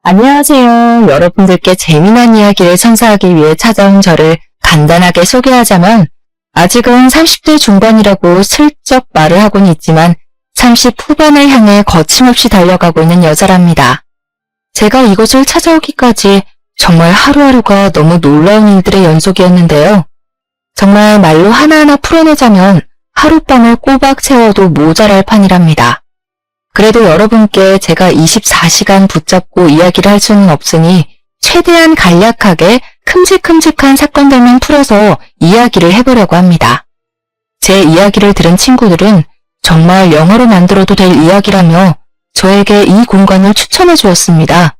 안녕하세요. 여러분들께 재미난 이야기를 선사하기 위해 찾아온 저를 간단하게 소개하자면 아직은 30대 중반이라고 슬쩍 말을 하고는 있지만 30 후반을 향해 거침없이 달려가고 있는 여자랍니다. 제가 이곳을 찾아오기까지 정말 하루하루가 너무 놀라운 일들의 연속이었는데요. 정말 말로 하나하나 풀어내자면 하룻밤을 꼬박 채워도 모자랄 판이랍니다. 그래도 여러분께 제가 24시간 붙잡고 이야기를 할 수는 없으니 최대한 간략하게 큼직큼직한 사건들만 풀어서 이야기를 해보려고 합니다. 제 이야기를 들은 친구들은 정말 영화로 만들어도 될 이야기라며 저에게 이 공간을 추천해 주었습니다.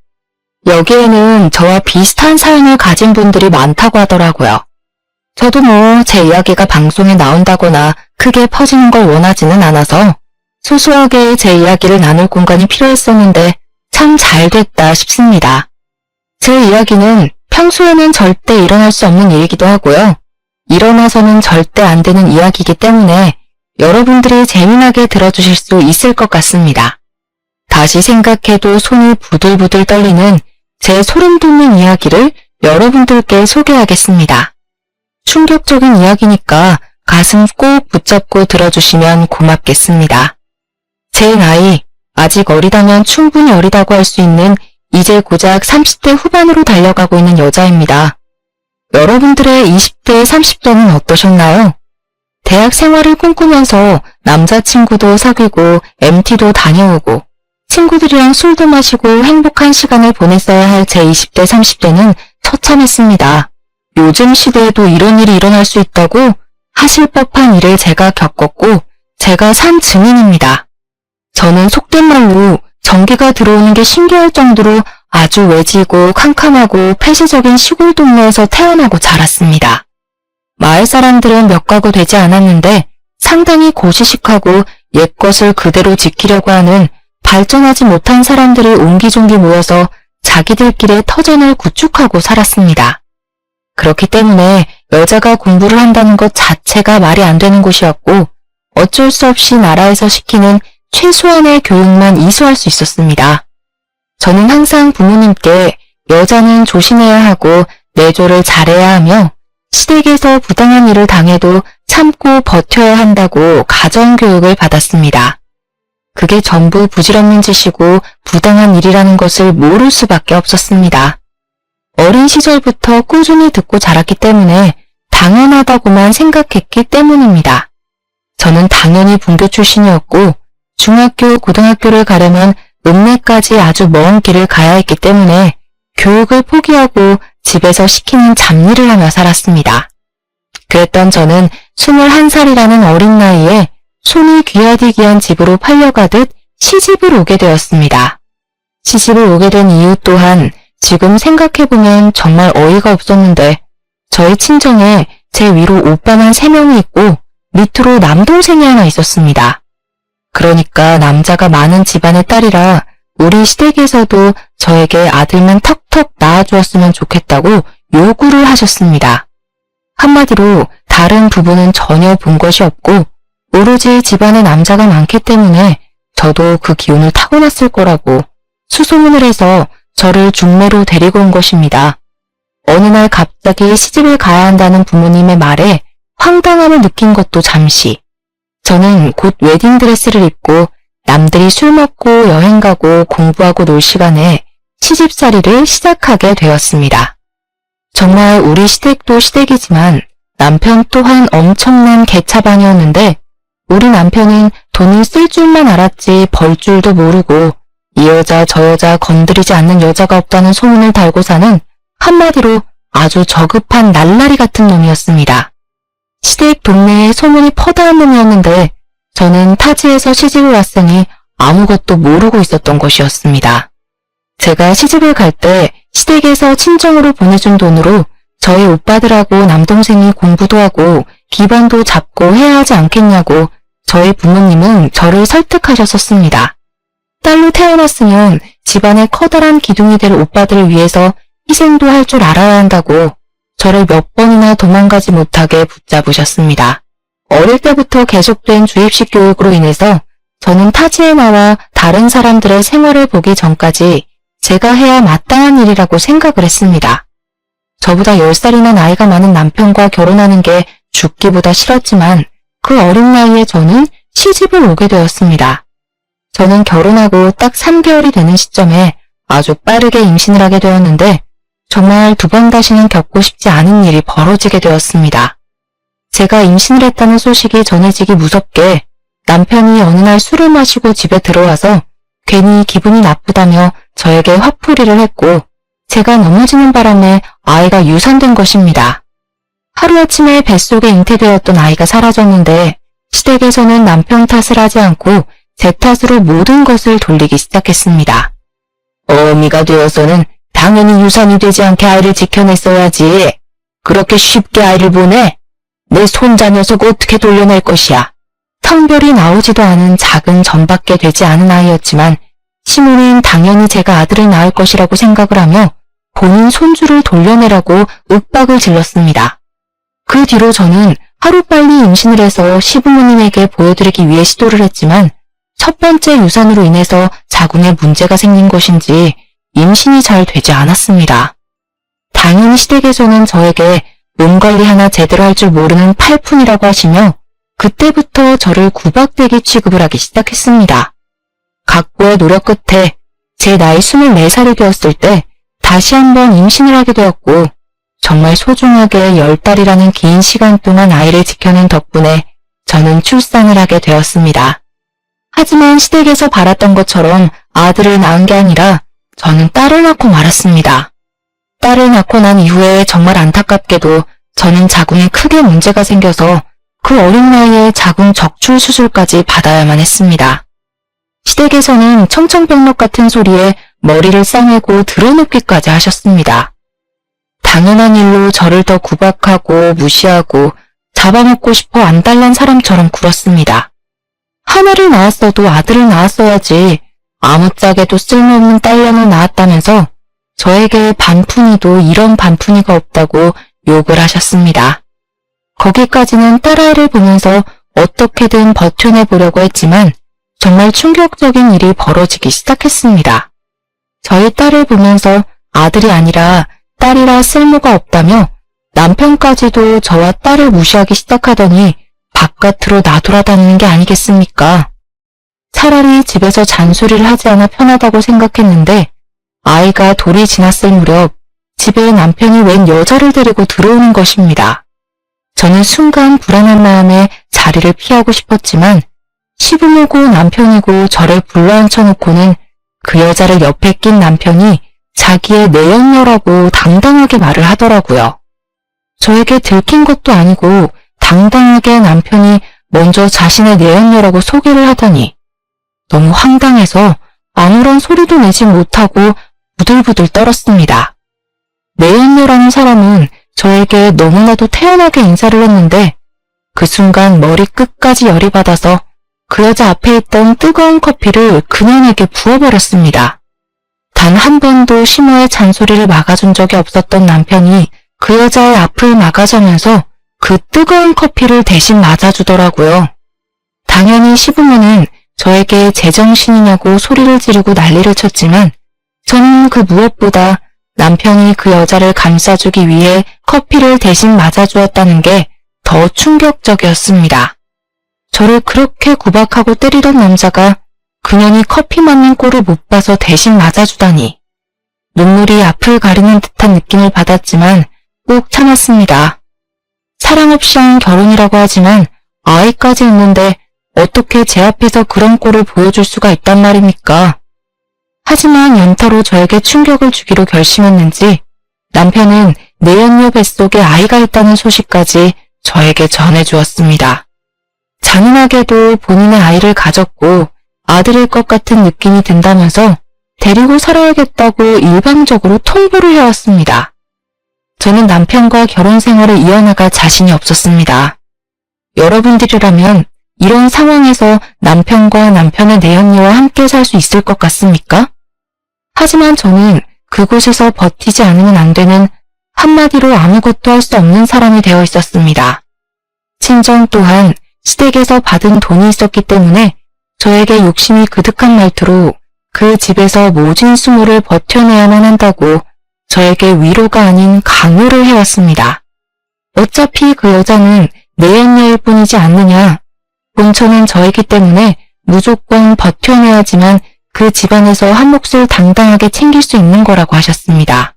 여기에는 저와 비슷한 사연을 가진 분들이 많다고 하더라고요. 저도 제 이야기가 방송에 나온다거나 크게 퍼지는 걸 원하지는 않아서 소소하게 제 이야기를 나눌 공간이 필요했었는데 참 잘 됐다 싶습니다. 제 이야기는 평소에는 절대 일어날 수 없는 일이기도 하고요. 일어나서는 절대 안 되는 이야기이기 때문에 여러분들이 재미나게 들어주실 수 있을 것 같습니다. 다시 생각해도 손이 부들부들 떨리는 제 소름 돋는 이야기를 여러분들께 소개하겠습니다. 충격적인 이야기니까 가슴 꼭 붙잡고 들어주시면 고맙겠습니다. 제 나이, 아직 어리다면 충분히 어리다고 할 수 있는 이제 고작 30대 후반으로 달려가고 있는 여자입니다. 여러분들의 20대, 30대는 어떠셨나요? 대학 생활을 꿈꾸면서 남자친구도 사귀고 MT도 다녀오고 친구들이랑 술도 마시고 행복한 시간을 보냈어야 할 제 20대, 30대는 처참했습니다. 요즘 시대에도 이런 일이 일어날 수 있다고 하실 법한 일을 제가 겪었고 제가 산 증인입니다. 저는 속된 말로 전기가 들어오는 게 신기할 정도로 아주 외지고 캄캄하고 폐쇄적인 시골 동네에서 태어나고 자랐습니다. 마을 사람들은 몇 가구 되지 않았는데 상당히 고시식하고 옛것을 그대로 지키려고 하는 발전하지 못한 사람들이 옹기종기 모여서 자기들끼리의 터전을 구축하고 살았습니다. 그렇기 때문에 여자가 공부를 한다는 것 자체가 말이 안 되는 곳이었고 어쩔 수 없이 나라에서 시키는 최소한의 교육만 이수할 수 있었습니다. 저는 항상 부모님께 여자는 조심해야 하고 내조를 잘해야 하며 시댁에서 부당한 일을 당해도 참고 버텨야 한다고 가정교육을 받았습니다. 그게 전부 부질없는 짓이고 부당한 일이라는 것을 모를 수밖에 없었습니다. 어린 시절부터 꾸준히 듣고 자랐기 때문에 당연하다고만 생각했기 때문입니다. 저는 당연히 분교 출신이었고 중학교, 고등학교를 가려면 읍내까지 아주 먼 길을 가야 했기 때문에 교육을 포기하고 집에서 시키는 잡일을 하며 살았습니다. 그랬던 저는 21살이라는 어린 나이에 손이 귀하디 귀한 집으로 팔려가듯 시집을 오게 되었습니다. 시집을 오게 된 이유 또한 지금 생각해보면 정말 어이가 없었는데 저희 친정에 제 위로 오빠만 3명이 있고 밑으로 남동생이 하나 있었습니다. 그러니까 남자가 많은 집안의 딸이라 우리 시댁에서도 저에게 아들만 턱턱 낳아주었으면 좋겠다고 요구를 하셨습니다. 한마디로 다른 부부는 전혀 본 것이 없고 오로지 집안에 남자가 많기 때문에 저도 그 기운을 타고났을 거라고 수소문을 해서 저를 중매로 데리고 온 것입니다. 어느 날 갑자기 시집을 가야 한다는 부모님의 말에 황당함을 느낀 것도 잠시. 저는 곧 웨딩드레스를 입고 남들이 술 먹고 여행 가고 공부하고 놀 시간에 시집살이를 시작하게 되었습니다. 정말 우리 시댁도 시댁이지만 남편 또한 엄청난 개차반이었는데 우리 남편은 돈을 쓸 줄만 알았지 벌 줄도 모르고 이 여자 저 여자 건드리지 않는 여자가 없다는 소문을 달고 사는 한마디로 아주 저급한 날라리 같은 놈이었습니다. 시댁 동네에 소문이 퍼다한 놈이었는데 저는 타지에서 시집을 왔으니 아무것도 모르고 있었던 것이었습니다. 제가 시집을 갈 때 시댁에서 친정으로 보내준 돈으로 저희 오빠들하고 남동생이 공부도 하고 기반도 잡고 해야 하지 않겠냐고 저희 부모님은 저를 설득하셨었습니다. 딸로 태어났으면 집안의 커다란 기둥이 될 오빠들을 위해서 희생도 할 줄 알아야 한다고 저를 몇 번이나 도망가지 못하게 붙잡으셨습니다. 어릴 때부터 계속된 주입식 교육으로 인해서 저는 타지에 나와 다른 사람들의 생활을 보기 전까지 제가 해야 마땅한 일이라고 생각을 했습니다. 저보다 10살이나 나이가 많은 남편과 결혼하는 게 죽기보다 싫었지만 그 어린 나이에 저는 시집을 오게 되었습니다. 저는 결혼하고 딱 3개월이 되는 시점에 아주 빠르게 임신을 하게 되었는데 정말 2번 다시는 겪고 싶지 않은 일이 벌어지게 되었습니다. 제가 임신을 했다는 소식이 전해지기 무섭게 남편이 어느 날 술을 마시고 집에 들어와서 괜히 기분이 나쁘다며 저에게 화풀이를 했고 제가 넘어지는 바람에 아이가 유산된 것입니다. 하루아침에 뱃속에 잉태되었던 아이가 사라졌는데 시댁에서는 남편 탓을 하지 않고 제 탓으로 모든 것을 돌리기 시작했습니다. 어미가 되어서는 당연히 유산이 되지 않게 아이를 지켜냈어야지. 그렇게 쉽게 아이를 보내? 내 손자 녀석 어떻게 돌려낼 것이야. 성별이 나오지도 않은 작은 전밖에 되지 않은 아이였지만 시모는 당연히 제가 아들을 낳을 것이라고 생각을 하며 본인 손주를 돌려내라고 윽박을 질렀습니다. 그 뒤로 저는 하루빨리 임신을 해서 시부모님에게 보여드리기 위해 시도를 했지만 첫 번째 유산으로 인해서 자궁에 문제가 생긴 것인지 임신이 잘 되지 않았습니다. 당연히 시댁에서는 저에게 몸 관리 하나 제대로 할 줄 모르는 팔푼이라고 하시며 그때부터 저를 구박대기 취급을 하기 시작했습니다. 각고의 노력 끝에 제 나이 24살이 되었을 때 다시 한번 임신을 하게 되었고 정말 소중하게 10달이라는 긴 시간 동안 아이를 지켜낸 덕분에 저는 출산을 하게 되었습니다. 하지만 시댁에서 바랐던 것처럼 아들을 낳은 게 아니라 저는 딸을 낳고 말았습니다. 딸을 낳고 난 이후에 정말 안타깝게도 저는 자궁에 크게 문제가 생겨서 그 어린 나이에 자궁 적출 수술까지 받아야만 했습니다. 시댁에서는 청천벽력 같은 소리에 머리를 싸매고 들어눕기까지 하셨습니다. 당연한 일로 저를 더 구박하고 무시하고 잡아먹고 싶어 안달난 사람처럼 굴었습니다. 하나를 낳았어도 아들을 낳았어야지 아무짝에도 쓸모없는 딸년을 낳았다면서 저에게 반푼이도 이런 반푼이가 없다고 욕을 하셨습니다. 거기까지는 딸아이를 보면서 어떻게든 버텨내보려고 했지만 정말 충격적인 일이 벌어지기 시작했습니다. 저희 딸을 보면서 아들이 아니라 딸이라 쓸모가 없다며 남편까지도 저와 딸을 무시하기 시작하더니 바깥으로 나돌아다니는 게 아니겠습니까? 차라리 집에서 잔소리를 하지 않아 편하다고 생각했는데 아이가 돌이 지났을 무렵 집에 남편이 웬 여자를 데리고 들어오는 것입니다. 저는 순간 불안한 마음에 자리를 피하고 싶었지만 시부모고 남편이고 저를 불러앉혀놓고는 그 여자를 옆에 낀 남편이 자기의 내연녀라고 당당하게 말을 하더라고요. 저에게 들킨 것도 아니고 당당하게 남편이 먼저 자신의 내연녀라고 소개를 하더니 너무 황당해서 아무런 소리도 내지 못하고 부들부들 떨었습니다. 내연녀라는 사람은 저에게 너무나도 태연하게 인사를 했는데 그 순간 머리 끝까지 열이 받아서 그 여자 앞에 있던 뜨거운 커피를 그녀에게 부어버렸습니다. 단 한 번도 시모의 잔소리를 막아준 적이 없었던 남편이 그 여자의 앞을 막아서면서 그 뜨거운 커피를 대신 맞아주더라고요. 당연히 시부모는 저에게 제정신이냐고 소리를 지르고 난리를 쳤지만 저는 그 무엇보다 남편이 그 여자를 감싸주기 위해 커피를 대신 맞아주었다는 게 더 충격적이었습니다. 저를 그렇게 구박하고 때리던 남자가 그년이 커피 맞는 꼴을 못 봐서 대신 맞아주다니. 눈물이 앞을 가리는 듯한 느낌을 받았지만 꼭 참았습니다. 사랑 없이 한 결혼이라고 하지만 아이까지 있는데 어떻게 제 앞에서 그런 꼴을 보여줄 수가 있단 말입니까? 하지만 연타로 저에게 충격을 주기로 결심했는지 남편은 내연녀 뱃속에 아이가 있다는 소식까지 저에게 전해주었습니다. 잔인하게도 본인의 아이를 가졌고 아들일 것 같은 느낌이 든다면서 데리고 살아야겠다고 일방적으로 통보를 해왔습니다. 저는 남편과 결혼 생활을 이어나갈 자신이 없었습니다. 여러분들이라면 이런 상황에서 남편과 남편의 내연녀와 함께 살 수 있을 것 같습니까? 하지만 저는 그곳에서 버티지 않으면 안 되는 한마디로 아무것도 할 수 없는 사람이 되어 있었습니다. 친정 또한 시댁에서 받은 돈이 있었기 때문에 저에게 욕심이 그득한 말투로 그 집에서 모진 수모를 버텨내야만 한다고 저에게 위로가 아닌 강요를 해왔습니다. 어차피 그 여자는 내연녀일 뿐이지 않느냐. 본처는 저이기 때문에 무조건 버텨내야지만 그 집안에서 한 몫을 당당하게 챙길 수 있는 거라고 하셨습니다.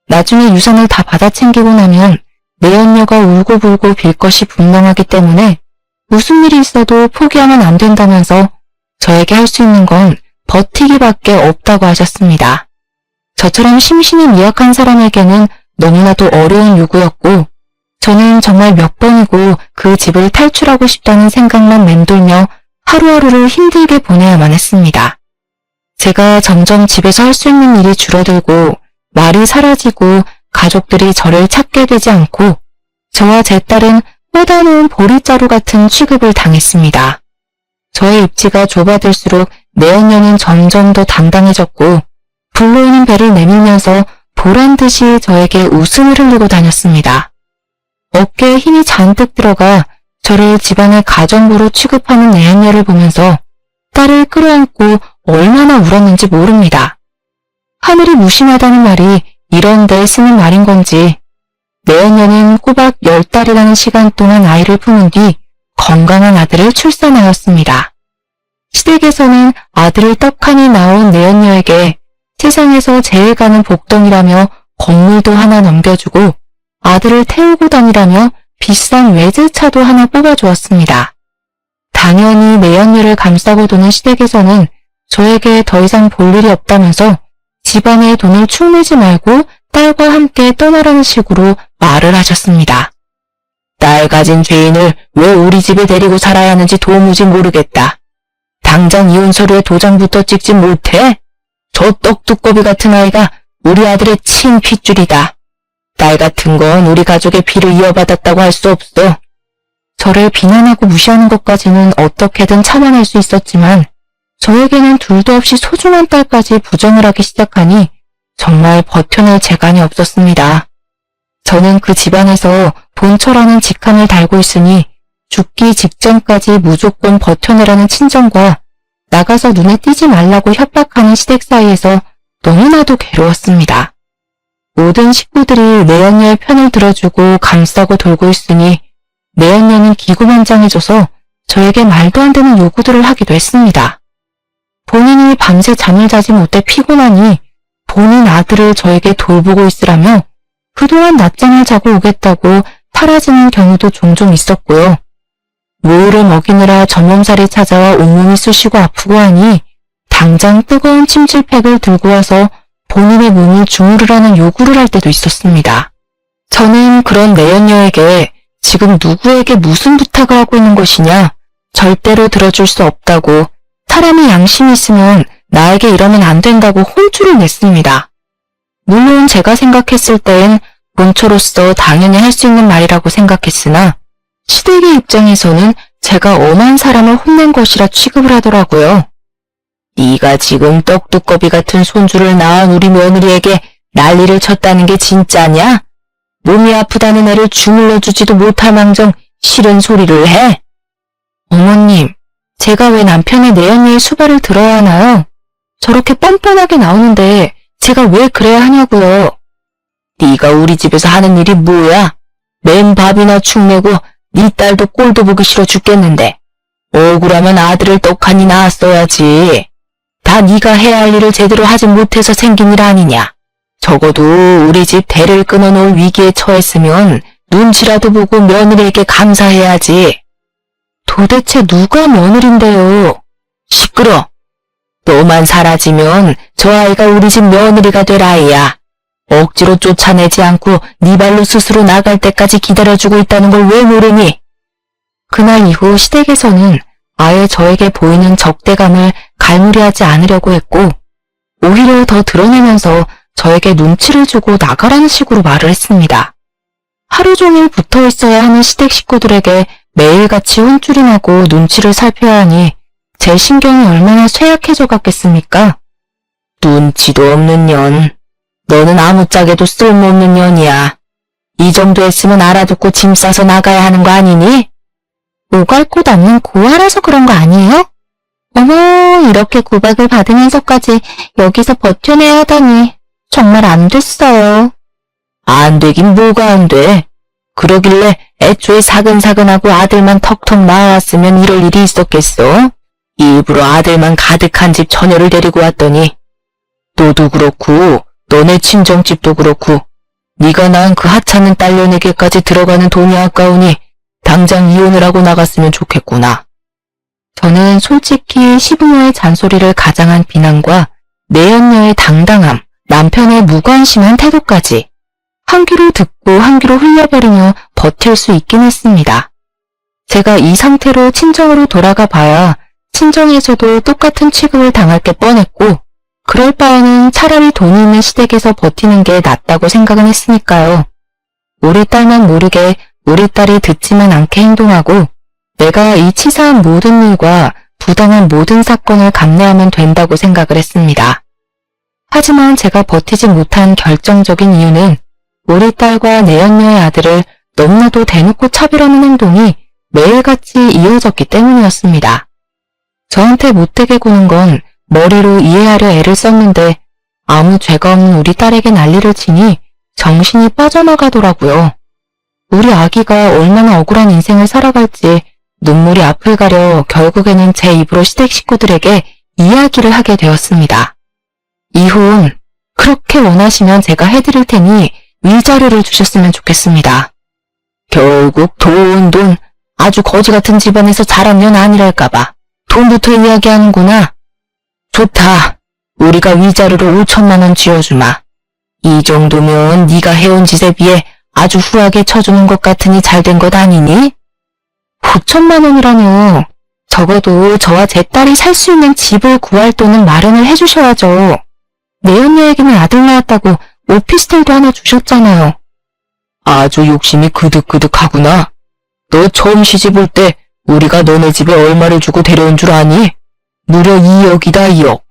나중에 유산을 다 받아 챙기고 나면 내연녀가 울고불고 빌 것이 분명하기 때문에 무슨 일이 있어도 포기하면 안 된다면서 저에게 할 수 있는 건 버티기밖에 없다고 하셨습니다. 저처럼 심신이 미약한 사람에게는 너무나도 어려운 요구였고 저는 정말 몇 번이고 그 집을 탈출하고 싶다는 생각만 맴돌며 하루하루를 힘들게 보내야만 했습니다. 제가 점점 집에서 할 수 있는 일이 줄어들고 말이 사라지고 가족들이 저를 찾게 되지 않고 저와 제 딸은 뻗어놓은 보리자루 같은 취급을 당했습니다. 저의 입지가 좁아들수록 내연녀는 점점 더 당당해졌고 불로이는 배를 내밀면서 보란듯이 저에게 웃음을 흘리고 다녔습니다. 어깨에 힘이 잔뜩 들어가 저를 집안의 가정부로 취급하는 내연녀를 보면서 딸을 끌어안고 얼마나 울었는지 모릅니다. 하늘이 무심하다는 말이 이런 데 쓰는 말인 건지 내연녀는 꼬박 10달이라는 시간 동안 아이를 품은 뒤 건강한 아들을 출산하였습니다. 시댁에서는 아들을 떡하니 낳은 내연녀에게 세상에서 제일 가는 복덩이라며 건물도 하나 넘겨주고 아들을 태우고 다니라며 비싼 외제차도 하나 뽑아주었습니다. 당연히 내연녀를 감싸고 도는 시댁에서는 저에게 더 이상 볼 일이 없다면서 집안에 돈을 축 내지 말고 딸과 함께 떠나라는 식으로 말을 하셨습니다. 딸 가진 죄인을 왜 우리 집에 데리고 살아야 하는지 도무지 모르겠다. 당장 이혼 서류에 도장부터 찍지 못해? 저 떡두꺼비 같은 아이가 우리 아들의 친 핏줄이다. 딸 같은 건 우리 가족의 피를 이어받았다고 할 수 없어. 저를 비난하고 무시하는 것까지는 어떻게든 참아낼 수 있었지만 저에게는 둘도 없이 소중한 딸까지 부정을 하기 시작하니 정말 버텨낼 재간이 없었습니다. 저는 그 집안에서 본처라는 직함을 달고 있으니 죽기 직전까지 무조건 버텨내라는 친정과 나가서 눈에 띄지 말라고 협박하는 시댁 사이에서 너무나도 괴로웠습니다. 모든 식구들이 내연녀의 편을 들어주고 감싸고 돌고 있으니 내연녀는 기구만장해져서 저에게 말도 안 되는 요구들을 하기도 했습니다. 본인이 밤새 잠을 자지 못해 피곤하니 본인 아들을 저에게 돌보고 있으라며 그동안 낮잠을 자고 오겠다고 사라지는 경우도 종종 있었고요. 모유를 먹이느라 전몸살이 찾아와 온몸이 쑤시고 아프고 하니 당장 뜨거운 침실팩을 들고 와서 본인의 몸을 주무르라는 요구를 할 때도 있었습니다. 저는 그런 내연녀에게 지금 누구에게 무슨 부탁을 하고 있는 것이냐, 절대로 들어줄 수 없다고, 사람이 양심이 있으면 나에게 이러면 안 된다고 혼쭐을 냈습니다. 물론 제가 생각했을 땐 본처로서 당연히 할 수 있는 말이라고 생각했으나 시댁의 입장에서는 제가 엄한 사람을 혼낸 것이라 취급을 하더라고요. 네가 지금 떡두꺼비 같은 손주를 낳은 우리 며느리에게 난리를 쳤다는 게 진짜냐? 몸이 아프다는 애를 주물러 주지도 못할 망정 싫은 소리를 해? 어머님, 제가 왜 남편의 내연녀의 수발을 들어야 하나요? 저렇게 뻔뻔하게 나오는데 제가 왜 그래야 하냐고요. 네가 우리 집에서 하는 일이 뭐야? 맨 밥이나 축내고 네 딸도 꼴도 보기 싫어 죽겠는데 억울하면 아들을 떡하니 낳았어야지. 다 네가 해야 할 일을 제대로 하지 못해서 생긴 일 아니냐. 적어도 우리 집 대를 끊어놓을 위기에 처했으면 눈치라도 보고 며느리에게 감사해야지. 도대체 누가 며느린데요? 시끄러. 너만 사라지면 저 아이가 우리 집 며느리가 될 아이야. 억지로 쫓아내지 않고 네 발로 스스로 나갈 때까지 기다려주고 있다는 걸 왜 모르니? 그날 이후 시댁에서는 아예 저에게 보이는 적대감을 갈무리하지 않으려고 했고 오히려 더 드러내면서 저에게 눈치를 주고 나가라는 식으로 말을 했습니다. 하루 종일 붙어 있어야 하는 시댁 식구들에게 매일같이 혼쭐이 나고 눈치를 살펴야 하니 제 신경이 얼마나 쇠약해져 갔겠습니까? 눈치도 없는 년. 너는 아무짝에도 쓸모없는 년이야. 이 정도 했으면 알아듣고 짐 싸서 나가야 하는 거 아니니? 오갈 곳 없는 고아라서 그런 거 아니에요? 어머, 이렇게 구박을 받으면서까지 여기서 버텨내야 하다니 정말 안 됐어요. 안 되긴 뭐가 안 돼. 그러길래 애초에 사근사근하고 아들만 턱턱 낳아왔으면 이럴 일이 있었겠어? 일부러 아들만 가득한 집 처녀를 데리고 왔더니 너도 그렇고 너네 친정집도 그렇고 네가 낳은 그 하찮은 딸려내게까지 들어가는 돈이 아까우니 당장 이혼을 하고 나갔으면 좋겠구나. 저는 솔직히 시부모의 잔소리를 가장한 비난과 내연녀의 당당함, 남편의 무관심한 태도까지 한 귀로 듣고 한 귀로 흘려버리며 버틸 수 있긴 했습니다. 제가 이 상태로 친정으로 돌아가 봐야 친정에서도 똑같은 취급을 당할 게 뻔했고 그럴 바에는 차라리 돈이 있는 시댁에서 버티는 게 낫다고 생각은 했으니까요. 우리 딸만 모르게 우리 딸이 듣지만 않게 행동하고 내가 이 치사한 모든 일과 부당한 모든 사건을 감내하면 된다고 생각을 했습니다. 하지만 제가 버티지 못한 결정적인 이유는 우리 딸과 내연녀의 아들을 너무나도 대놓고 차별하는 행동이 매일같이 이어졌기 때문이었습니다. 저한테 못되게 구는 건 머리로 이해하려 애를 썼는데 아무 죄가 없는 우리 딸에게 난리를 치니 정신이 빠져나가더라고요. 우리 아기가 얼마나 억울한 인생을 살아갈지 눈물이 앞을 가려 결국에는 제 입으로 시댁 식구들에게 이야기를 하게 되었습니다. 이혼 그렇게 원하시면 제가 해드릴 테니 위자료를 주셨으면 좋겠습니다. 결국 돈 아주 거지 같은 집안에서 자란 년 아니랄까봐 돈부터 이야기하는구나. 좋다. 우리가 위자료로 5천만 원 쥐어주마. 이 정도면 네가 해온 짓에 비해 아주 후하게 쳐주는 것 같으니 잘된 것 아니니? 5천만 원이라뇨. 적어도 저와 제 딸이 살 수 있는 집을 구할 돈은 마련을 해주셔야죠. 내연녀에게는 아들 낳았다고 오피스텔도 하나 주셨잖아요. 아주 욕심이 그득그득하구나. 너 처음 시집 올 때 우리가 너네 집에 얼마를 주고 데려온 줄 아니? 무려 2억이다 2억.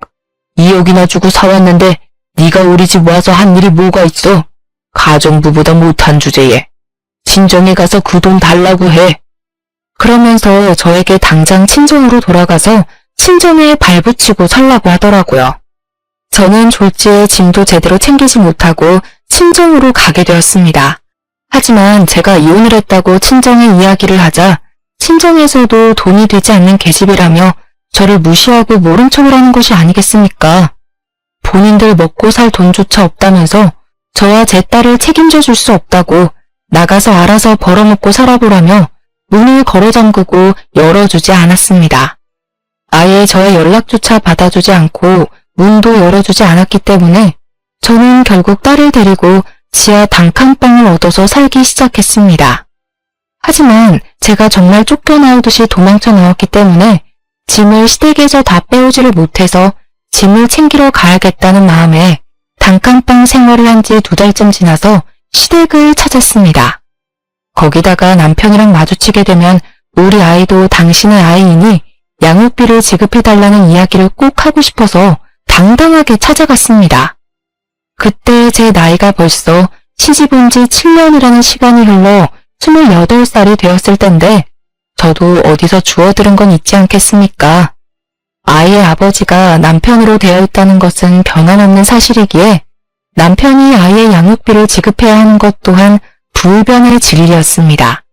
2억이나 주고 사왔는데 네가 우리 집 와서 한 일이 뭐가 있어? 가정부보다 못한 주제에. 친정에 가서 그 돈 달라고 해. 그러면서 저에게 당장 친정으로 돌아가서 친정에 발붙이고 살라고 하더라고요. 저는 졸지에 짐도 제대로 챙기지 못하고 친정으로 가게 되었습니다. 하지만 제가 이혼을 했다고 친정에 이야기를 하자 친정에서도 돈이 되지 않는 계집이라며 저를 무시하고 모른 척을 하는 것이 아니겠습니까? 본인들 먹고 살 돈조차 없다면서 저와 제 딸을 책임져 줄 수 없다고 나가서 알아서 벌어먹고 살아보라며 문을 걸어 잠그고 열어주지 않았습니다. 아예 저의 연락조차 받아주지 않고 문도 열어주지 않았기 때문에 저는 결국 딸을 데리고 지하 단칸방을 얻어서 살기 시작했습니다. 하지만 제가 정말 쫓겨나오듯이 도망쳐 나왔기 때문에 짐을 시댁에서 다 빼오지를 못해서 짐을 챙기러 가야겠다는 마음에 단칸방 생활을 한 지 2달쯤 지나서 시댁을 찾았습니다. 거기다가 남편이랑 마주치게 되면 우리 아이도 당신의 아이이니 양육비를 지급해달라는 이야기를 꼭 하고 싶어서 당당하게 찾아갔습니다. 그때 제 나이가 벌써 시집 온 지 7년이라는 시간이 흘러 28살이 되었을 텐데 저도 어디서 주워들은 건 있지 않겠습니까? 아이의 아버지가 남편으로 되어 있다는 것은 변함없는 사실이기에 남편이 아이의 양육비를 지급해야 하는 것 또한 불변의 진리였습니다.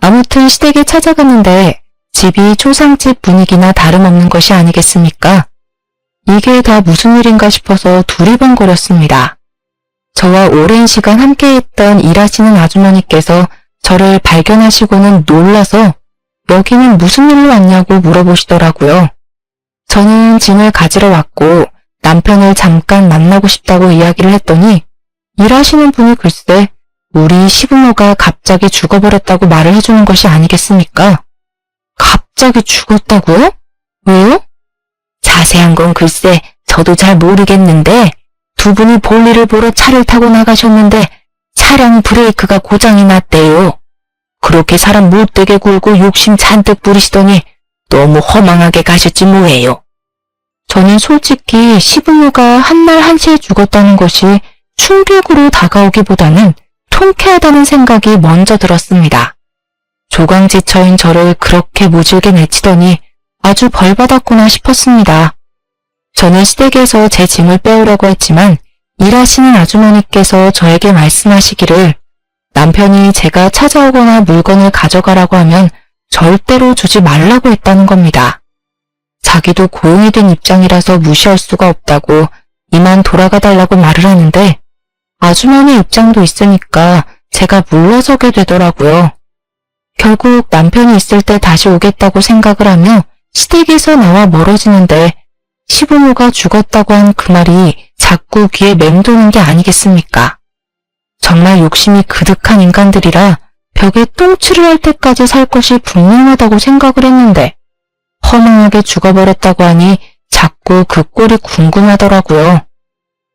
아무튼 시댁에 찾아갔는데 집이 초상집 분위기나 다름없는 것이 아니겠습니까? 이게 다 무슨 일인가 싶어서 두리번거렸습니다. 저와 오랜 시간 함께했던 일하시는 아주머니께서 저를 발견하시고는 놀라서 여기는 무슨 일로 왔냐고 물어보시더라고요. 저는 짐을 가지러 왔고 남편을 잠깐 만나고 싶다고 이야기를 했더니 일하시는 분이 글쎄 우리 시부모가 갑자기 죽어버렸다고 말을 해주는 것이 아니겠습니까? 갑자기 죽었다고요? 왜요? 자세한 건 글쎄 저도 잘 모르겠는데 두 분이 볼일을 보러 차를 타고 나가셨는데 차량 브레이크가 고장이 났대요. 그렇게 사람 못되게 굴고 욕심 잔뜩 부리시더니 너무 허망하게 가셨지 뭐예요. 저는 솔직히 시부모가 한날 한시에 죽었다는 것이 충격으로 다가오기보다는 통쾌하다는 생각이 먼저 들었습니다. 조강지처인 저를 그렇게 모질게 내치더니 아주 벌받았구나 싶었습니다. 저는 시댁에서 제 짐을 빼오려고 했지만 일하시는 아주머니께서 저에게 말씀하시기를 남편이 제가 찾아오거나 물건을 가져가라고 하면 절대로 주지 말라고 했다는 겁니다. 자기도 고용이 된 입장이라서 무시할 수가 없다고 이만 돌아가 달라고 말을 하는데 아주머니 입장도 있으니까 제가 물러서게 되더라고요. 결국 남편이 있을 때 다시 오겠다고 생각을 하며 시댁에서 나와 멀어지는데 시부모가 죽었다고 한 그 말이 자꾸 귀에 맴도는 게 아니겠습니까? 정말 욕심이 그득한 인간들이라 벽에 똥칠을 할 때까지 살 것이 분명하다고 생각을 했는데 허망하게 죽어버렸다고 하니 자꾸 그 꼴이 궁금하더라고요.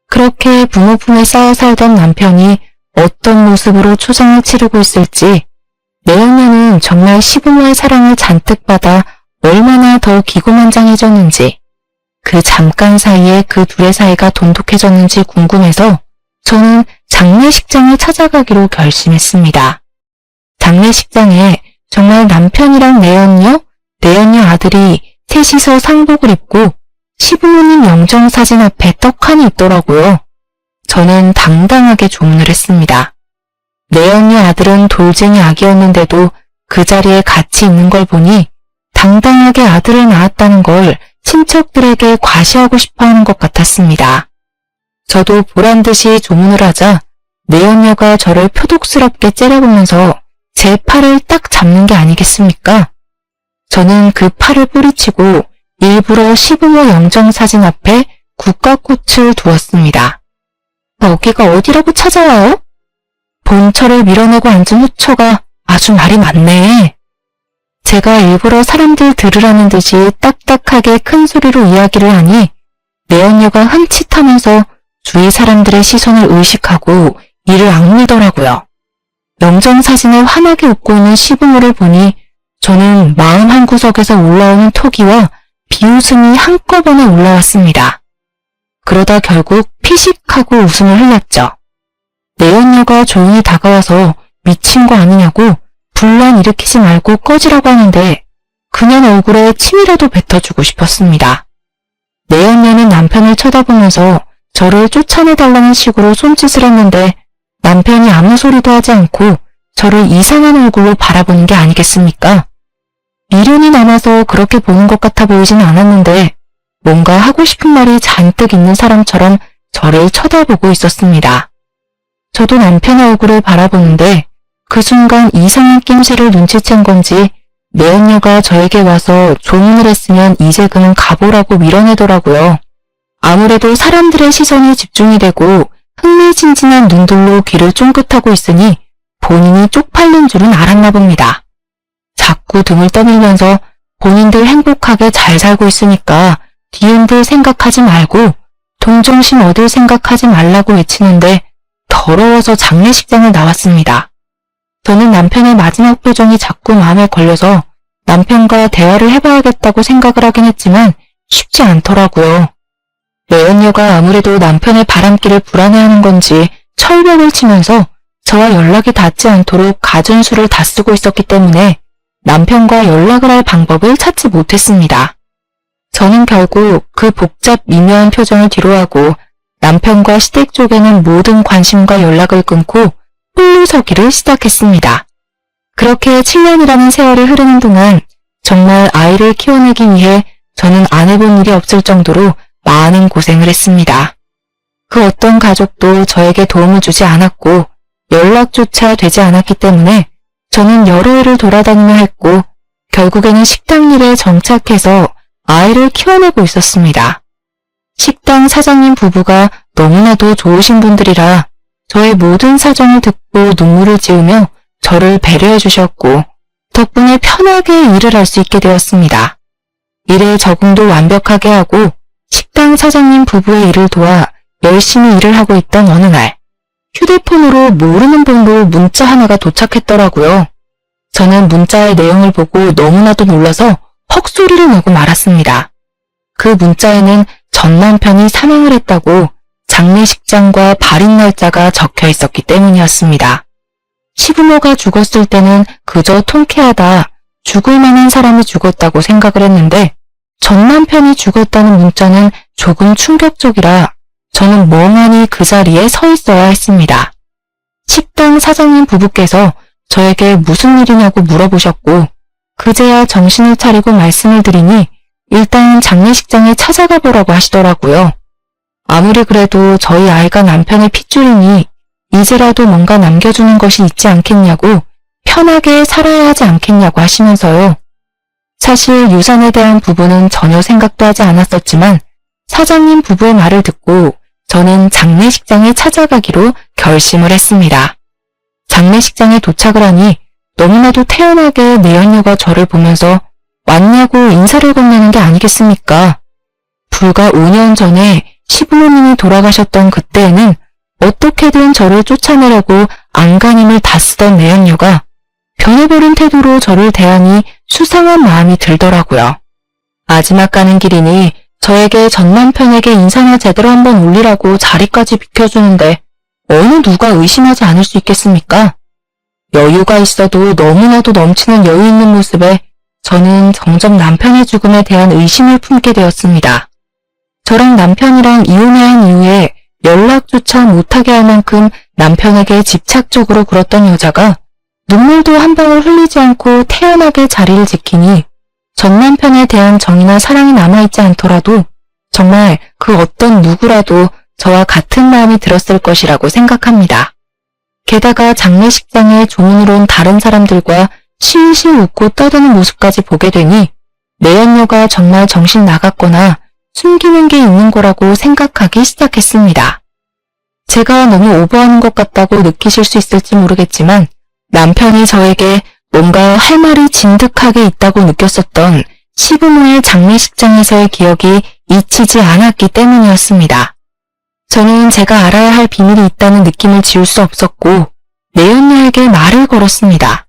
그렇게 부모 품에 쌓여 살던 남편이 어떤 모습으로 초장을 치르고 있을지 내연녀는 정말 시부모의 사랑을 잔뜩 받아 얼마나 더 기고만장해졌는지 그 잠깐 사이에 그 둘의 사이가 돈독해졌는지 궁금해서 저는 장례식장을 찾아가기로 결심했습니다. 장례식장에 정말 남편이랑 내연녀 아들이 셋이서 상복을 입고 시부모님 영정사진 앞에 떡하니 있더라고요. 저는 당당하게 조문을 했습니다. 내연녀 아들은 돌쟁이 아기였는데도 그 자리에 같이 있는 걸 보니 당당하게 아들을 낳았다는 걸 친척들에게 과시하고 싶어하는 것 같았습니다. 저도 보란듯이 조문을 하자 내연녀가 저를 표독스럽게 째려보면서 제 팔을 딱 잡는 게 아니겠습니까? 저는 그 팔을 뿌리치고 일부러 시부모 영정사진 앞에 국화꽃을 두었습니다. 여기가 어디라고 찾아와요? 본처를 밀어내고 앉은 후처가 아주 말이 많네. 제가 일부러 사람들 들으라는 듯이 딱딱하게 큰 소리로 이야기를 하니 내연녀가 흠칫하면서 주위 사람들의 시선을 의식하고 이를 악물더라고요. 영정사진에 환하게 웃고 있는 시부모를 보니 저는 마음 한구석에서 올라오는 토기와 비웃음이 한꺼번에 올라왔습니다. 그러다 결국 피식하고 웃음을 흘렸죠. 내연녀가 조용히 다가와서 미친 거 아니냐고 분란 일으키지 말고 꺼지라고 하는데 그냥 얼굴에 침이라도 뱉어주고 싶었습니다. 내연녀는 남편을 쳐다보면서 저를 쫓아내달라는 식으로 손짓을 했는데 남편이 아무 소리도 하지 않고 저를 이상한 얼굴로 바라보는 게 아니겠습니까? 미련이 남아서 그렇게 보는 것 같아 보이진 않았는데 뭔가 하고 싶은 말이 잔뜩 있는 사람처럼 저를 쳐다보고 있었습니다. 저도 남편의 얼굴을 바라보는데 그 순간 이상한 낌새를 눈치챈 건지 내연녀가 저에게 와서 조문을 했으면 이제 그만 가보라고 밀어내더라고요. 아무래도 사람들의 시선이 집중이 되고 흥미진진한 눈들로 귀를 쫑긋하고 있으니 본인이 쪽팔린 줄은 알았나 봅니다. 자꾸 등을 떠밀면서 본인들 행복하게 잘 살고 있으니까 뒤흔들 생각하지 말고 동정심 얻을 생각하지 말라고 외치는데 더러워서 장례식장을 나왔습니다. 저는 남편의 마지막 표정이 자꾸 마음에 걸려서 남편과 대화를 해봐야겠다고 생각을 하긴 했지만 쉽지 않더라고요. 내연녀가 아무래도 남편의 바람길을 불안해하는 건지 철벽을 치면서 저와 연락이 닿지 않도록 갖은 수를 다 쓰고 있었기 때문에 남편과 연락을 할 방법을 찾지 못했습니다. 저는 결국 그 복잡 미묘한 표정을 뒤로하고 남편과 시댁 쪽에는 모든 관심과 연락을 끊고 홀로 서기를 시작했습니다. 그렇게 7년이라는 세월이 흐르는 동안 정말 아이를 키워내기 위해 저는 안 해본 일이 없을 정도로 많은 고생을 했습니다. 그 어떤 가족도 저에게 도움을 주지 않았고 연락조차 되지 않았기 때문에 저는 여러 해를 돌아다니며 했고 결국에는 식당 일에 정착해서 아이를 키워내고 있었습니다. 식당 사장님 부부가 너무나도 좋으신 분들이라 저의 모든 사정을 듣고 눈물을 지으며 저를 배려해 주셨고 덕분에 편하게 일을 할 수 있게 되었습니다. 일에 적응도 완벽하게 하고 식당 사장님 부부의 일을 도와 열심히 일을 하고 있던 어느 날 휴대폰으로 모르는 번호 문자 하나가 도착했더라고요. 저는 문자의 내용을 보고 너무나도 놀라서 헉소리를 내고 말았습니다. 그 문자에는 전 남편이 사망을 했다고 장례식장과 발인 날짜가 적혀 있었기 때문이었습니다. 시부모가 죽었을 때는 그저 통쾌하다, 죽을 만한 사람이 죽었다고 생각을 했는데 전 남편이 죽었다는 문자는 조금 충격적이라 저는 멍하니 그 자리에 서 있어야 했습니다. 식당 사장님 부부께서 저에게 무슨 일이냐고 물어보셨고 그제야 정신을 차리고 말씀을 드리니 일단 장례식장에 찾아가 보라고 하시더라고요. 아무리 그래도 저희 아이가 남편의 핏줄이니 이제라도 뭔가 남겨주는 것이 있지 않겠냐고 편하게 살아야 하지 않겠냐고 하시면서요. 사실 유산에 대한 부분은 전혀 생각도 하지 않았었지만 사장님 부부의 말을 듣고 저는 장례식장에 찾아가기로 결심을 했습니다. 장례식장에 도착을 하니 너무나도 태연하게 내연녀가 저를 보면서 왔냐고 인사를 건네는 게 아니겠습니까? 불과 5년 전에 시부모님이 돌아가셨던 그때에는 어떻게든 저를 쫓아내려고 안간힘을 다 쓰던 내연녀가 변해버린 태도로 저를 대하니 수상한 마음이 들더라고요. 마지막 가는 길이니 저에게 전 남편에게 인사나 제대로 한번 올리라고 자리까지 비켜주는데 어느 누가 의심하지 않을 수 있겠습니까? 여유가 있어도 너무나도 넘치는 여유 있는 모습에 저는 점점 남편의 죽음에 대한 의심을 품게 되었습니다. 저랑 남편이랑 이혼해야 한 이후에 연락조차 못하게 할 만큼 남편에게 집착적으로 굴었던 여자가 눈물도 한 방울 흘리지 않고 태연하게 자리를 지키니 전 남편에 대한 정이나 사랑이 남아있지 않더라도 정말 그 어떤 누구라도 저와 같은 마음이 들었을 것이라고 생각합니다. 게다가 장례식장에 조문으로 온 다른 사람들과 실실 웃고 떠드는 모습까지 보게 되니 내연녀가 정말 정신 나갔거나 숨기는 게 있는 거라고 생각하기 시작했습니다. 제가 너무 오버하는 것 같다고 느끼실 수 있을지 모르겠지만 남편이 저에게 뭔가 할 말이 진득하게 있다고 느꼈었던 시부모의 장례식장에서의 기억이 잊히지 않았기 때문이었습니다. 저는 제가 알아야 할 비밀이 있다는 느낌을 지울 수 없었고 내연녀에게 말을 걸었습니다.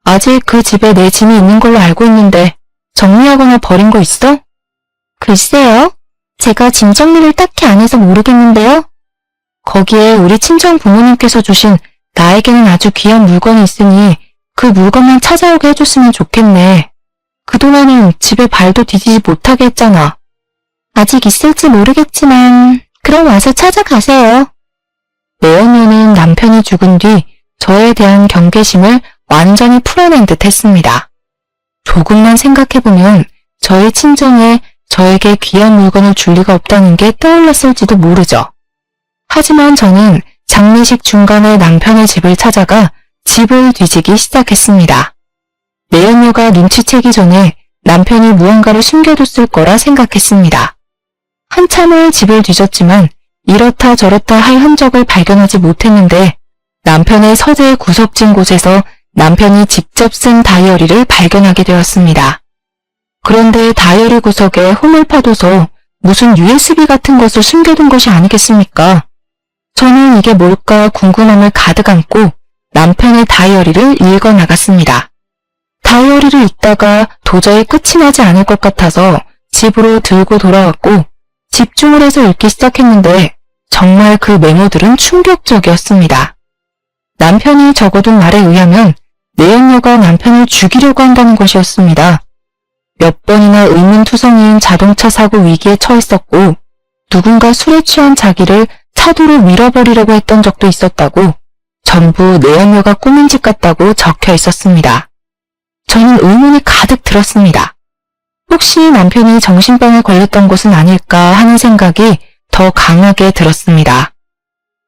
아직 그 집에 내 짐이 있는 걸로 알고 있는데 정리하거나 버린 거 있어? 글쎄요. 제가 짐 정리를 딱히 안 해서 모르겠는데요. 거기에 우리 친정 부모님께서 주신 나에게는 아주 귀한 물건이 있으니 그 물건만 찾아오게 해줬으면 좋겠네. 그동안은 집에 발도 디디지 못하게 했잖아. 아직 있을지 모르겠지만 그럼 와서 찾아가세요. 내연녀는 남편이 죽은 뒤 저에 대한 경계심을 완전히 풀어낸 듯 했습니다. 조금만 생각해보면 저희 친정에 저에게 귀한 물건을 줄 리가 없다는 게 떠올랐을지도 모르죠. 하지만 저는 장례식 중간에 남편의 집을 찾아가 집을 뒤지기 시작했습니다. 내연녀가 눈치채기 전에 남편이 무언가를 숨겨뒀을 거라 생각했습니다. 한참을 집을 뒤졌지만 이렇다 저렇다 할 흔적을 발견하지 못했는데 남편의 서재 구석진 곳에서 남편이 직접 쓴 다이어리를 발견하게 되었습니다. 그런데 다이어리 구석에 홈을 파둬서 무슨 USB 같은 것을 숨겨둔 것이 아니겠습니까? 저는 이게 뭘까 궁금함을 가득 안고 남편의 다이어리를 읽어나갔습니다. 다이어리를 읽다가 도저히 끝이 나지 않을 것 같아서 집으로 들고 돌아왔고 집중을 해서 읽기 시작했는데 정말 그 메모들은 충격적이었습니다. 남편이 적어둔 말에 의하면 내연녀가 남편을 죽이려고 한다는 것이었습니다. 몇 번이나 의문투성이인 자동차 사고 위기에 처했었고 누군가 술에 취한 자기를 차도로 밀어버리려고 했던 적도 있었다고 전부 내연녀가 꾸민 짓 같다고 적혀 있었습니다. 저는 의문이 가득 들었습니다. 혹시 남편이 정신병에 걸렸던 것은 아닐까 하는 생각이 더 강하게 들었습니다.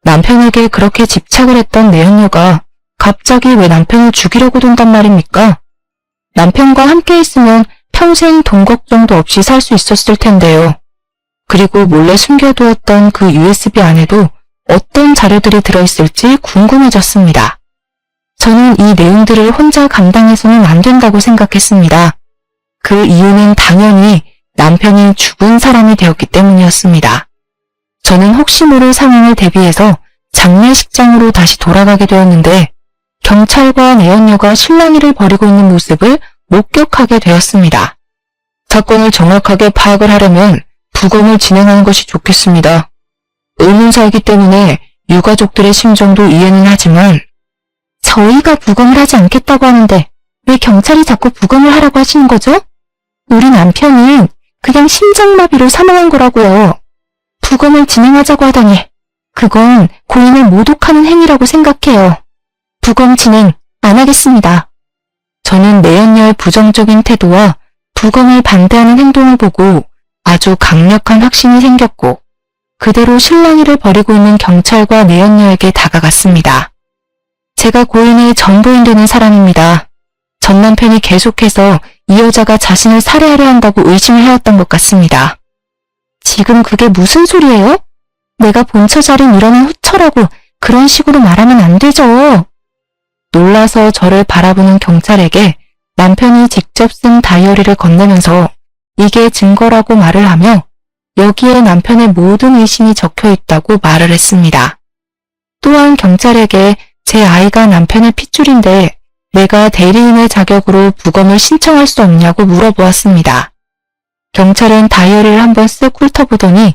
남편에게 그렇게 집착을 했던 내연녀가 갑자기 왜 남편을 죽이려고 든단 말입니까? 남편과 함께 있으면 평생 돈 걱정도 없이 살 수 있었을 텐데요. 그리고 몰래 숨겨두었던 그 USB 안에도 어떤 자료들이 들어있을지 궁금해졌습니다. 저는 이 내용들을 혼자 감당해서는 안 된다고 생각했습니다. 그 이유는 당연히 남편이 죽은 사람이 되었기 때문이었습니다. 저는 혹시 모를 상황을 대비해서 장례식장으로 다시 돌아가게 되었는데 경찰과 내연녀가 실랑이를 벌이고 있는 모습을 목격하게 되었습니다. 사건을 정확하게 파악을 하려면 부검을 진행하는 것이 좋겠습니다. 의문사이기 때문에 유가족들의 심정도 이해는 하지만 저희가 부검을 하지 않겠다고 하는데 왜 경찰이 자꾸 부검을 하라고 하시는 거죠? 우리 남편은 그냥 심장마비로 사망한 거라고요. 부검을 진행하자고 하다니 그건 고인을 모독하는 행위라고 생각해요. 부검 진행 안 하겠습니다. 저는 내연녀의 부정적인 태도와 부검을 반대하는 행동을 보고 아주 강력한 확신이 생겼고 그대로 실랑이를 벌이고 있는 경찰과 내연녀에게 다가갔습니다. 제가 고인의 전부인 되는 사람입니다. 전 남편이 계속해서 이 여자가 자신을 살해하려 한다고 의심을 해왔던 것 같습니다. 지금 그게 무슨 소리예요? 내가 본처 자리 밀어낸 후처라고 그런 식으로 말하면 안 되죠. 놀라서 저를 바라보는 경찰에게 남편이 직접 쓴 다이어리를 건네면서 이게 증거라고 말을 하며 여기에 남편의 모든 의심이 적혀 있다고 말을 했습니다. 또한 경찰에게 제 아이가 남편의 핏줄인데 내가 대리인의 자격으로 부검을 신청할 수 없냐고 물어보았습니다. 경찰은 다이어리를 한번 쓱 훑어보더니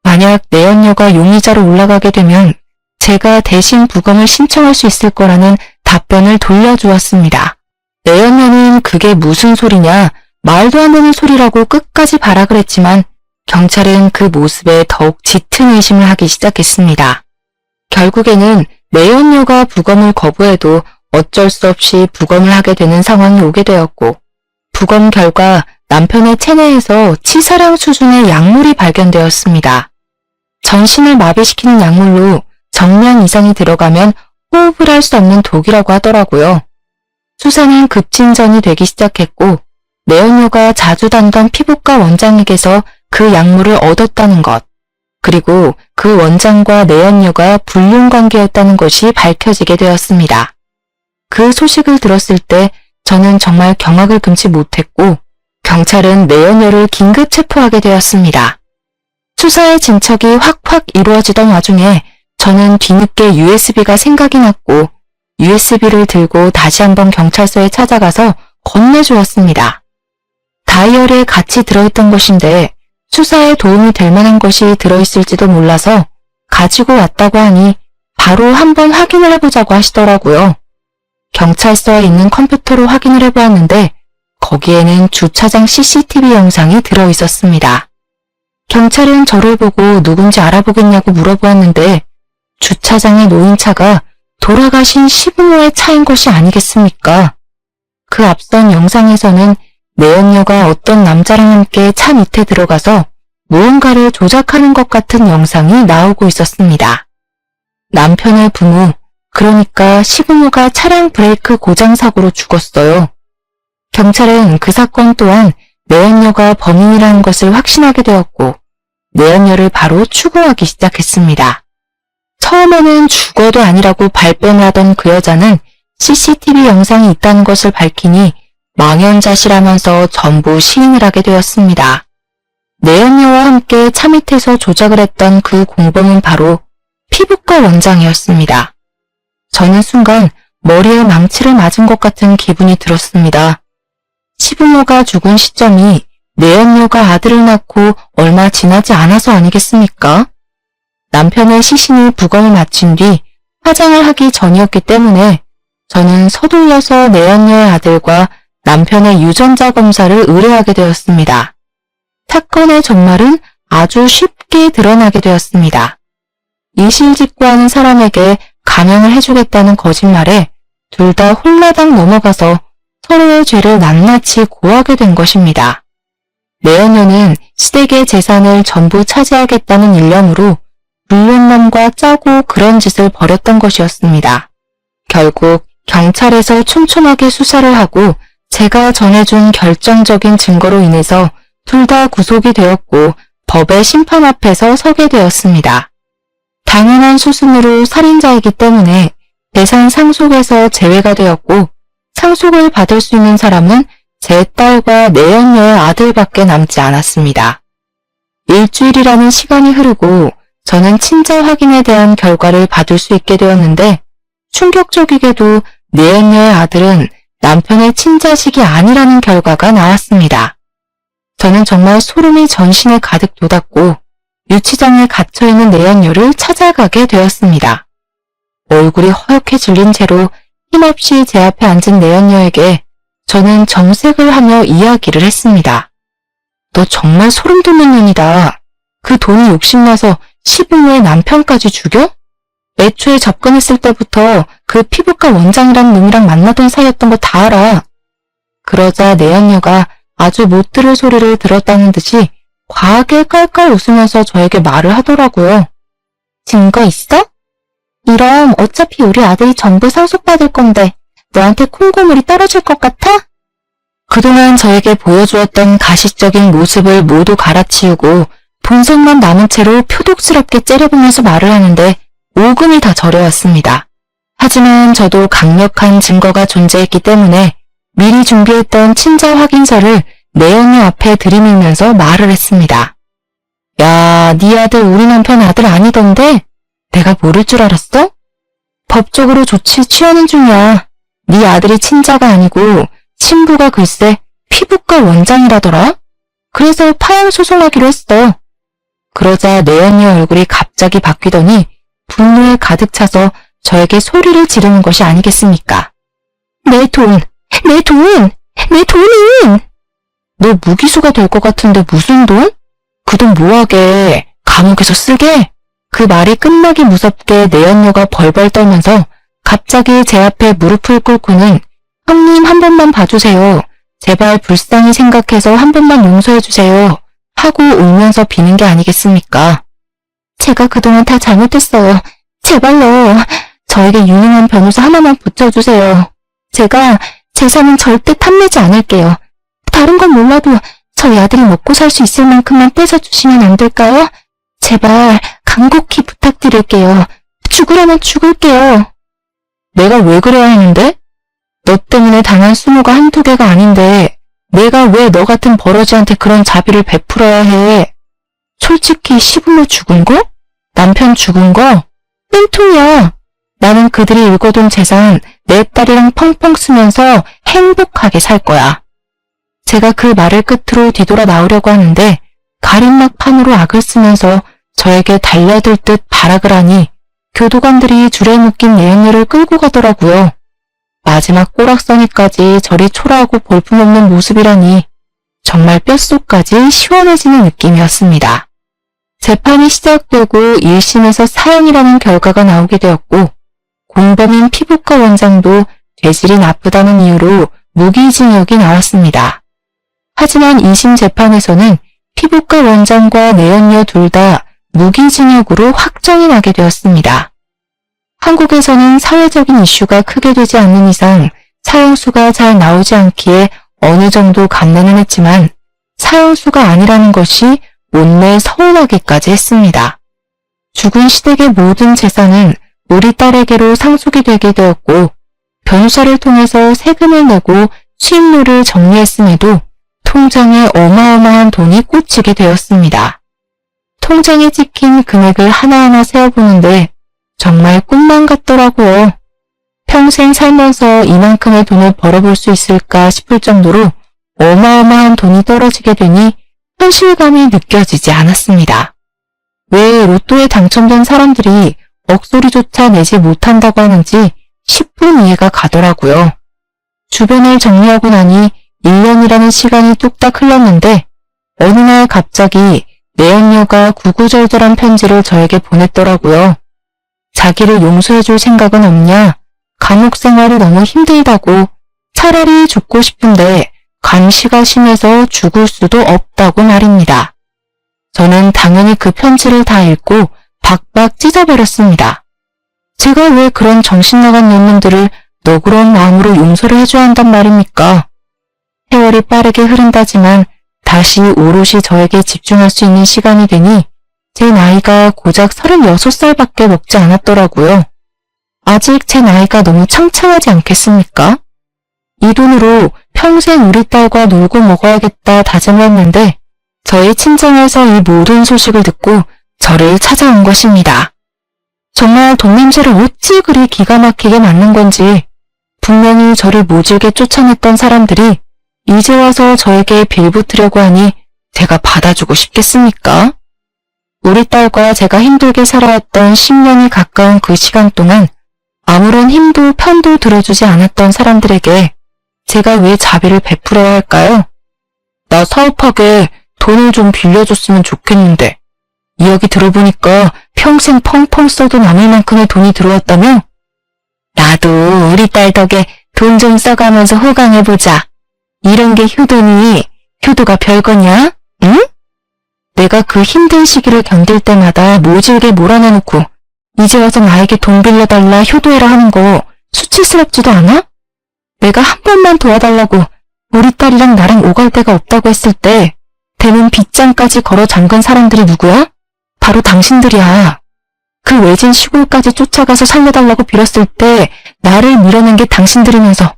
만약 내연녀가 용의자로 올라가게 되면 제가 대신 부검을 신청할 수 있을 거라는 답변을 돌려주었습니다. 내연녀는 그게 무슨 소리냐, 말도 안 되는 소리라고 끝까지 발악을 했지만 경찰은 그 모습에 더욱 짙은 의심을 하기 시작했습니다. 결국에는 내연녀가 부검을 거부해도 어쩔 수 없이 부검을 하게 되는 상황이 오게 되었고 부검 결과 남편의 체내에서 치사량 수준의 약물이 발견되었습니다. 전신을 마비시키는 약물로 정량 이상이 들어가면 호흡을 할 수 없는 독이라고 하더라고요. 수사는 급진전이 되기 시작했고 내연녀가 자주 다니던 피부과 원장에게서 그 약물을 얻었다는 것, 그리고 그 원장과 내연녀가 불륜관계였다는 것이 밝혀지게 되었습니다. 그 소식을 들었을 때 저는 정말 경악을 금치 못했고 경찰은 내연녀를 긴급 체포하게 되었습니다. 수사의 진척이 확확 이루어지던 와중에 저는 뒤늦게 USB가 생각이 났고 USB를 들고 다시 한번 경찰서에 찾아가서 건네주었습니다. 다이어리에 같이 들어있던 것인데 수사에 도움이 될 만한 것이 들어있을지도 몰라서 가지고 왔다고 하니 바로 한번 확인을 해보자고 하시더라고요. 경찰서에 있는 컴퓨터로 확인을 해보았는데 거기에는 주차장 CCTV 영상이 들어있었습니다. 경찰은 저를 보고 누군지 알아보겠냐고 물어보았는데 주차장에 놓인 차가 돌아가신 시부모의 차인 것이 아니겠습니까? 그 앞선 영상에서는 내연녀가 어떤 남자랑 함께 차 밑에 들어가서 무언가를 조작하는 것 같은 영상이 나오고 있었습니다. 남편의 부모, 그러니까 시부모가 차량 브레이크 고장 사고로 죽었어요. 경찰은 그 사건 또한 내연녀가 범인이라는 것을 확신하게 되었고 내연녀를 바로 추궁하기 시작했습니다. 처음에는 죽어도 아니라고 발뺌을 하던 그 여자는 CCTV 영상이 있다는 것을 밝히니 망연자실하면서 전부 시인을 하게 되었습니다. 내연녀와 함께 차 밑에서 조작을 했던 그 공범은 바로 피부과 원장이었습니다. 저는 순간 머리에 망치를 맞은 것 같은 기분이 들었습니다. 시부모가 죽은 시점이 내연녀가 아들을 낳고 얼마 지나지 않아서 아니겠습니까? 남편의 시신이 부검을 마친 뒤 화장을 하기 전이었기 때문에 저는 서둘러서 내연녀의 아들과 남편의 유전자 검사를 의뢰하게 되었습니다. 사건의 전말은 아주 쉽게 드러나게 되었습니다. 이실직고하는 사람에게 감형을 해주겠다는 거짓말에 둘 다 홀라당 넘어가서 서로의 죄를 낱낱이 고하게 된 것입니다. 내연녀는 시댁의 재산을 전부 차지하겠다는 일념으로 불륜남과 짜고 그런 짓을 벌였던 것이었습니다. 결국 경찰에서 촘촘하게 수사를 하고 제가 전해준 결정적인 증거로 인해서 둘 다 구속이 되었고 법의 심판 앞에서 서게 되었습니다. 당연한 수순으로 살인자이기 때문에 재산 상속에서 제외가 되었고 상속을 받을 수 있는 사람은 제 딸과 내연녀의 아들밖에 남지 않았습니다. 일주일이라는 시간이 흐르고 저는 친자 확인에 대한 결과를 받을 수 있게 되었는데 충격적이게도 내연녀의 아들은 남편의 친자식이 아니라는 결과가 나왔습니다. 저는 정말 소름이 전신에 가득 돋았고 유치장에 갇혀있는 내연녀를 찾아가게 되었습니다. 얼굴이 허옇게 질린 채로 힘없이 제 앞에 앉은 내연녀에게 저는 정색을 하며 이야기를 했습니다. 너 정말 소름 돋는 년이다. 그 돈이 욕심나서 시분 후에 남편까지 죽여? 애초에 접근했을 때부터 그 피부과 원장이란 놈이랑 만나던 사이였던 거 다 알아. 그러자 내연녀가 아주 못 들을 소리를 들었다는 듯이 과하게 깔깔 웃으면서 저에게 말을 하더라고요. 증거 있어? 이럼 어차피 우리 아들이 전부 상속받을 건데 너한테 콩고물이 떨어질 것 같아? 그동안 저에게 보여주었던 가식적인 모습을 모두 갈아치우고 본성만 남은 채로 표독스럽게 째려보면서 말을 하는데 오금이 다 저려왔습니다. 하지만 저도 강력한 증거가 존재했기 때문에 미리 준비했던 친자 확인서를 내연녀 앞에 들이밀면서 말을 했습니다. 야, 네 아들 우리 남편 아들 아니던데? 내가 모를 줄 알았어? 법적으로 조치 취하는 중이야. 네 아들이 친자가 아니고 친부가 글쎄 피부과 원장이라더라? 그래서 파양 소송하기로 했어. 그러자 내연녀 얼굴이 갑자기 바뀌더니 분노에 가득 차서 저에게 소리를 지르는 것이 아니겠습니까? 내 돈! 내 돈! 내 돈은! 너 무기수가 될 것 같은데 무슨 돈? 그 돈 뭐하게? 감옥에서 쓰게? 그 말이 끝나기 무섭게 내연녀가 벌벌 떨면서 갑자기 제 앞에 무릎을 꿇고는 형님 한 번만 봐주세요. 제발 불쌍히 생각해서 한 번만 용서해주세요. 하고 울면서 비는 게 아니겠습니까? 제가 그동안 다 잘못했어요. 제발요. 저에게 유능한 변호사 하나만 붙여주세요. 제가 재산은 절대 탐내지 않을게요. 다른 건 몰라도 저희 아들이 먹고 살 수 있을 만큼만 뺏어주시면 안 될까요? 제발 간곡히 부탁드릴게요. 죽으라면 죽을게요. 내가 왜 그래야 하는데? 너 때문에 당한 수모가 한두 개가 아닌데 내가 왜 너 같은 버러지한테 그런 자비를 베풀어야 해? 솔직히 시부모 죽은 거? 남편 죽은 거? 땡통이야. 나는 그들이 읽어둔 재산 내 딸이랑 펑펑 쓰면서 행복하게 살 거야. 제가 그 말을 끝으로 뒤돌아 나오려고 하는데 가림막 판으로 악을 쓰면서 저에게 달려들 듯 발악을 하니 교도관들이 줄에 묶인 내연녀를 끌고 가더라고요. 마지막 꼬락서니까지 저리 초라하고 볼품없는 모습이라니 정말 뼛속까지 시원해지는 느낌이었습니다. 재판이 시작되고 1심에서 사형이라는 결과가 나오게 되었고 공범인 피부과 원장도 죄질이 나쁘다는 이유로 무기징역이 나왔습니다. 하지만 2심 재판에서는 피부과 원장과 내연녀 둘 다 무기징역으로 확정이 나게 되었습니다. 한국에서는 사회적인 이슈가 크게 되지 않는 이상 사형수가 잘 나오지 않기에 어느 정도 감내는 했지만 사형수가 아니라는 것이 못내 서운하기까지 했습니다. 죽은 시댁의 모든 재산은 우리 딸에게로 상속이 되게 되었고 변호사를 통해서 세금을 내고 수입료를 정리했음에도 통장에 어마어마한 돈이 꽂히게 되었습니다. 통장에 찍힌 금액을 하나하나 세어보는데 정말 꿈만 같더라고요. 평생 살면서 이만큼의 돈을 벌어볼 수 있을까 싶을 정도로 어마어마한 돈이 떨어지게 되니 현실감이 느껴지지 않았습니다. 왜 로또에 당첨된 사람들이 억소리조차 내지 못한다고 하는지 10분 이해가 가더라고요. 주변을 정리하고 나니 1년이라는 시간이 뚝딱 흘렀는데 어느 날 갑자기 내연녀가 구구절절한 편지를 저에게 보냈더라고요. 자기를 용서해줄 생각은 없냐? 감옥 생활이 너무 힘들다고 차라리 죽고 싶은데 감시가 심해서 죽을 수도 없다고 말입니다. 저는 당연히 그 편지를 다 읽고 박박 찢어버렸습니다. 제가 왜 그런 정신나간 놈들을 너그러운 마음으로 용서를 해줘야 한단 말입니까? 세월이 빠르게 흐른다지만 다시 오롯이 저에게 집중할 수 있는 시간이 되니 제 나이가 고작 36살밖에 먹지 않았더라고요. 아직 제 나이가 너무 창창하지 않겠습니까? 이 돈으로 평생 우리 딸과 놀고 먹어야겠다 다짐을 했는데 저의 친정에서 이 모든 소식을 듣고 저를 찾아온 것입니다. 정말 돈 냄새를 어찌 그리 기가 막히게 맡는 건지 분명히 저를 모질게 쫓아냈던 사람들이 이제 와서 저에게 빌붙으려고 하니 제가 받아주고 싶겠습니까? 우리 딸과 제가 힘들게 살아왔던 10년이 가까운 그 시간 동안 아무런 힘도 편도 들어주지 않았던 사람들에게 제가 왜 자비를 베풀어야 할까요? 나 사업하게 돈을 좀 빌려줬으면 좋겠는데 이야기 들어보니까 평생 펑펑 써도 남을 만큼의 돈이 들어왔다며? 나도 우리 딸 덕에 돈 좀 써가면서 호강해보자. 이런 게 효도니 효도가 별거냐? 응? 내가 그 힘든 시기를 견딜 때마다 모질게 몰아내놓고 이제 와서 나에게 돈 빌려달라 효도해라 하는 거 수치스럽지도 않아? 내가 한 번만 도와달라고 우리 딸이랑 나랑 오갈 데가 없다고 했을 때 대문 빗장까지 걸어 잠근 사람들이 누구야? 바로 당신들이야. 그 외진 시골까지 쫓아가서 살려달라고 빌었을 때 나를 밀어낸 게 당신들이면서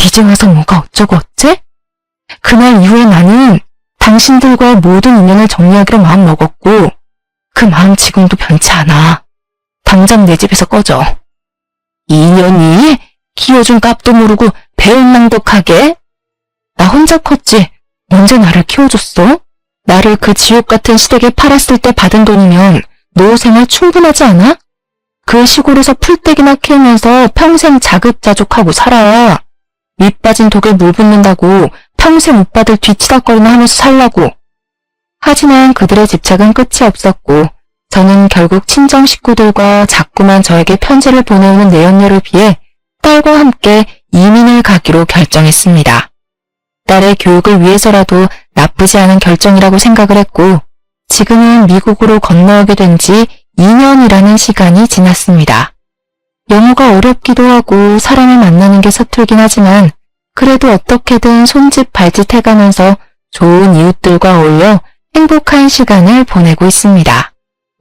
이제 와서 뭐가 어쩌고 어째? 그날 이후에 나는 당신들과의 모든 인연을 정리하기로 마음먹었고 그 마음 지금도 변치 않아. 당장 내 집에서 꺼져. 인연이? 키워준 값도 모르고 배은망덕하게? 나 혼자 컸지 언제 나를 키워줬어? 나를 그 지옥 같은 시댁에 팔았을 때 받은 돈이면 노후 생활 충분하지 않아? 그 시골에서 풀떼기나 키우면서 평생 자급자족하고 살아. 밑 빠진 독에 물 붓는다고 평생 오빠들 뒤치다거리나 하면서 살라고. 하지만 그들의 집착은 끝이 없었고 저는 결국 친정 식구들과 자꾸만 저에게 편지를 보내오는 내연녀를 피해 딸과 함께 이민을 가기로 결정했습니다. 딸의 교육을 위해서라도 나쁘지 않은 결정이라고 생각을 했고 지금은 미국으로 건너오게 된 지 2년이라는 시간이 지났습니다. 영어가 어렵기도 하고 사람을 만나는 게 서툴긴 하지만 그래도 어떻게든 손짓 발짓 해가면서 좋은 이웃들과 어울려 행복한 시간을 보내고 있습니다.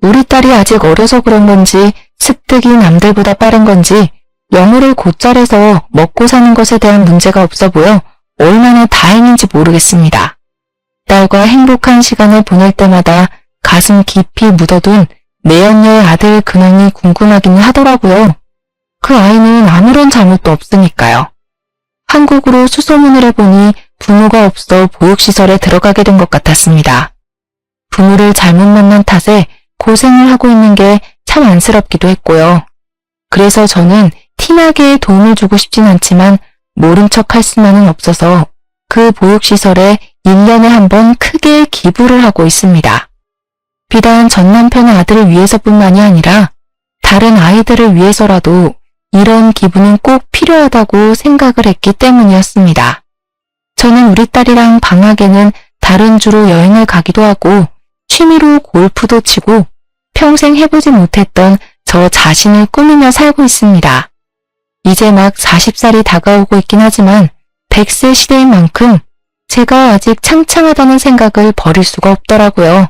우리 딸이 아직 어려서 그런 건지 습득이 남들보다 빠른 건지 영어를 곧잘 해서 먹고 사는 것에 대한 문제가 없어 보여 얼마나 다행인지 모르겠습니다. 딸과 행복한 시간을 보낼 때마다 가슴 깊이 묻어둔 내연녀의 아들 근황이 궁금하기는 하더라고요. 그 아이는 아무런 잘못도 없으니까요. 한국으로 수소문을 해보니 부모가 없어 보육시설에 들어가게 된 것 같았습니다. 부모를 잘못 만난 탓에 고생을 하고 있는 게 참 안쓰럽기도 했고요. 그래서 저는 티나게 도움을 주고 싶진 않지만 모른 척 할 수만은 없어서 그 보육시설에 1년에 한 번 크게 기부를 하고 있습니다. 비단 전 남편의 아들을 위해서뿐만이 아니라 다른 아이들을 위해서라도 이런 기부는 꼭 필요하다고 생각을 했기 때문이었습니다. 저는 우리 딸이랑 방학에는 다른 주로 여행을 가기도 하고 취미로 골프도 치고 평생 해보지 못했던 저 자신을 꾸미며 살고 있습니다. 이제 막 40살이 다가오고 있긴 하지만 100세 시대인 만큼 제가 아직 창창하다는 생각을 버릴 수가 없더라고요.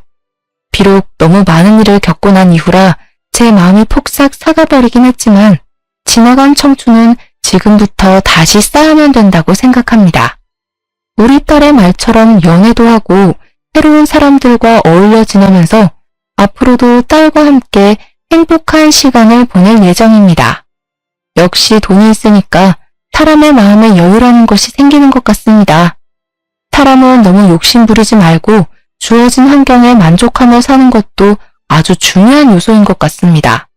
비록 너무 많은 일을 겪고 난 이후라 제 마음이 폭삭 사가버리긴 했지만 지나간 청춘은 지금부터 다시 쌓으면 된다고 생각합니다. 우리 딸의 말처럼 연애도 하고 새로운 사람들과 어울려 지내면서 앞으로도 딸과 함께 행복한 시간을 보낼 예정입니다. 역시 돈이 있으니까 사람의 마음에 여유라는 것이 생기는 것 같습니다. 사람은 너무 욕심 부리지 말고 주어진 환경에 만족하며 사는 것도 아주 중요한 요소인 것 같습니다.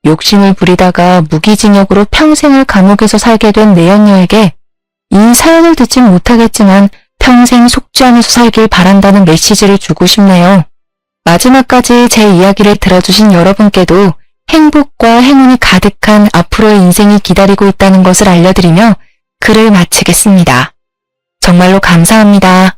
욕심을 부리다가 무기징역으로 평생을 감옥에서 살게 된 내연녀에게 이 사연을 듣진 못하겠지만 평생 속죄하면서 살길 바란다는 메시지를 주고 싶네요. 마지막까지 제 이야기를 들어주신 여러분께도 행복과 행운이 가득한 앞으로의 인생이 기다리고 있다는 것을 알려드리며 글을 마치겠습니다. 정말로 감사합니다.